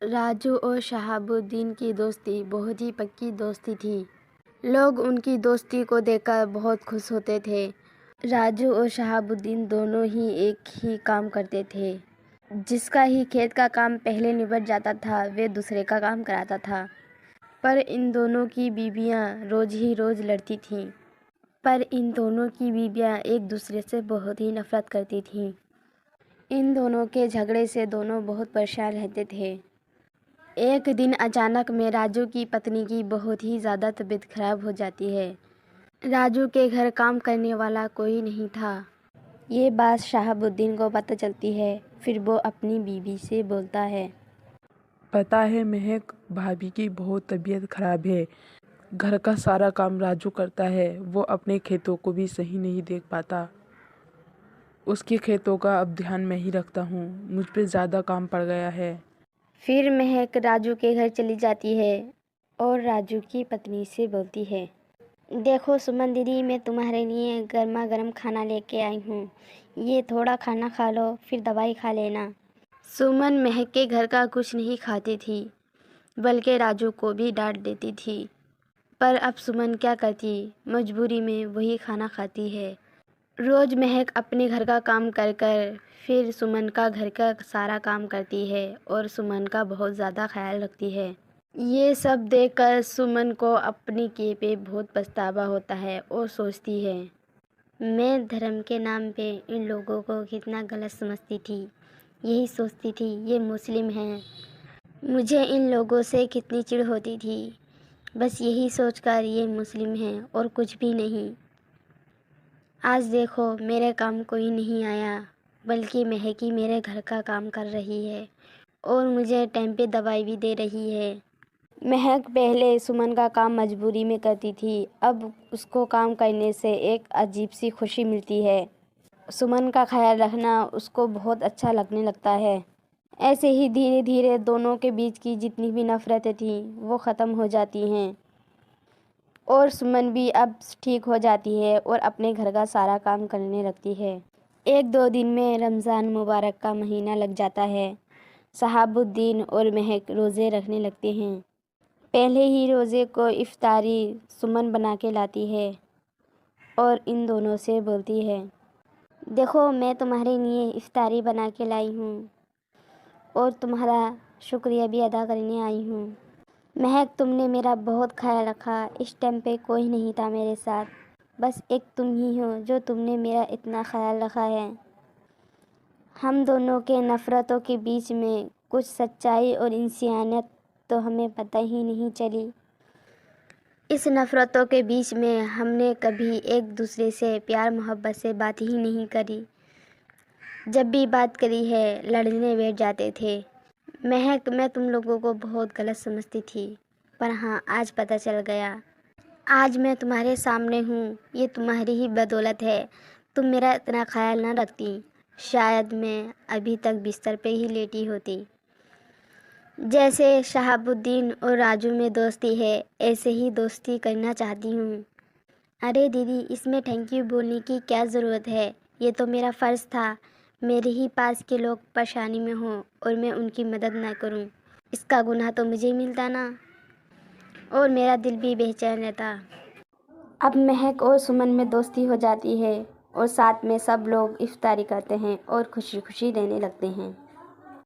راجو اور شہاب الدین کی دوستی بہت ہی پکی دوستی تھی۔ لوگ ان کی دوستی کو دیکھ کر بہت خوش ہوتے تھے۔ راجو اور شہاب الدین دونوں ہی ایک ہی کام کرتے تھے۔ جس کا ہی کھیت کا کام پہلے نبٹ جاتا تھا وہ دوسرے کا کام کراتا تھا۔ پر ان دونوں کی بیویاں روز ہی روز لڑتی تھیں۔ ایک دوسرے سے بہت ہی نفرت کرتی تھیں۔ ان دونوں کے جھگڑے سے دونوں بہت پریشان رہتے تھے۔ ایک دن اچانک میں راجو کی پتنی کی بہت ہی زیادہ طبیعت خراب ہو جاتی ہے۔ راجو کے گھر کام کرنے والا کوئی نہیں تھا۔ یہ بات شہاب الدین کو پتہ چلتی ہے۔ پھر وہ اپنی بیوی سے بولتا ہے، پتہ ہے مہک، بھابھی کی بہت طبیعت خراب ہے۔ گھر کا سارا کام راجو کرتا ہے۔ وہ اپنے کھیتوں کو بھی صحیح نہیں دیکھ پاتا۔ اس کے کھیتوں کا اب دھیان میں ہی رکھتا ہوں۔ مجھ پہ زیادہ کام پڑ گیا ہے۔ پھر مہک راجو کے گھر چلی جاتی ہے اور راجو کی پتنی سے بولتی ہے، دیکھو سمن دیدی، میں تمہارے لیے گرما گرم کھانا لے کے آئی ہوں۔ یہ تھوڑا کھانا کھا لو، پھر دوائی کھا لینا۔ سمن مہک کے گھر کا کچھ نہیں کھاتی تھی بلکہ راجو کو بھی ڈانٹ دیتی تھی۔ پر اب سمن کیا کرتی، مجبوری میں وہی کھانا کھاتی ہے۔ روز مہک اپنے گھر کا کام کر کر پھر سمن کا گھر کا سارا کام کرتی ہے اور سمن کا بہت زیادہ خیال رکھتی ہے۔ یہ سب دیکھ کر سمن کو اپنی کیے پہ بہت پچھتاوا ہوتا ہے اور سوچتی ہے، میں دھرم کے نام پہ ان لوگوں کو کتنا غلط سمجھتی تھی۔ یہی سوچتی تھی یہ مسلم ہیں، مجھے ان لوگوں سے کتنی چڑ ہوتی تھی۔ بس یہی سوچ کر یہ مسلم ہیں اور کچھ بھی نہیں۔ آج دیکھو میرے کام کوئی نہیں آیا بلکہ مہک ہی میرے گھر کا کام کر رہی ہے اور مجھے ٹائم پہ دوائی بھی دے رہی ہے۔ مہک پہلے سمن کا کام مجبوری میں کرتی تھی، اب اس کو کام کرنے سے ایک عجیب سی خوشی ملتی ہے۔ سمن کا خیال رکھنا اس کو بہت اچھا لگنے لگتا ہے۔ ایسے ہی دھیرے دھیرے دونوں کے بیچ کی جتنی بھی نفرتیں تھیں وہ ختم ہو جاتی ہیں اور سمن بھی اب ٹھیک ہو جاتی ہے اور اپنے گھر کا سارا کام کرنے لگتی ہے۔ ایک دو دن میں رمضان مبارک کا مہینہ لگ جاتا ہے۔ شہاب الدین اور مہک روزے رکھنے لگتے ہیں۔ پہلے ہی روزے کو افطاری سمن بنا کے لاتی ہے اور ان دونوں سے بولتی ہے، دیکھو میں تمہارے لیے افطاری بنا کے لائی ہوں اور تمہارا شکریہ بھی ادا کرنے آئی ہوں۔ مہک تم نے میرا بہت خیال رکھا، اس ٹائم پہ کوئی نہیں تھا میرے ساتھ، بس ایک تم ہی ہو جو تم نے میرا اتنا خیال رکھا ہے۔ ہم دونوں کے نفرتوں کے بیچ میں کچھ سچائی اور انسانیت تو ہمیں پتہ ہی نہیں چلی۔ اس نفرتوں کے بیچ میں ہم نے کبھی ایک دوسرے سے پیار محبت سے بات ہی نہیں کری۔ جب بھی بات کری ہے لڑنے بیٹھ جاتے تھے۔ مہک میں تم لوگوں کو بہت غلط سمجھتی تھی، پر ہاں آج پتہ چل گیا۔ آج میں تمہارے سامنے ہوں، یہ تمہاری ہی بدولت ہے۔ تم میرا اتنا خیال نہ رکھتی، شاید میں ابھی تک بستر پہ ہی لیٹی ہوتی۔ جیسے شہاب الدین اور راجو میں دوستی ہے ایسے ہی دوستی کرنا چاہتی ہوں۔ ارے دیدی، اس میں تھینک یو بولنے کی کیا ضرورت ہے؟ یہ تو میرا فرض تھا، میرے ہی پاس کے لوگ پریشانی میں ہوں اور میں ان کی مدد نہ کروں، اس کا گناہ تو مجھے ملتا نا، اور میرا دل بھی بے چین رہتا۔ اب مہک اور سمن میں دوستی ہو جاتی ہے اور ساتھ میں سب لوگ افطاری کرتے ہیں اور خوشی خوشی رہنے لگتے ہیں۔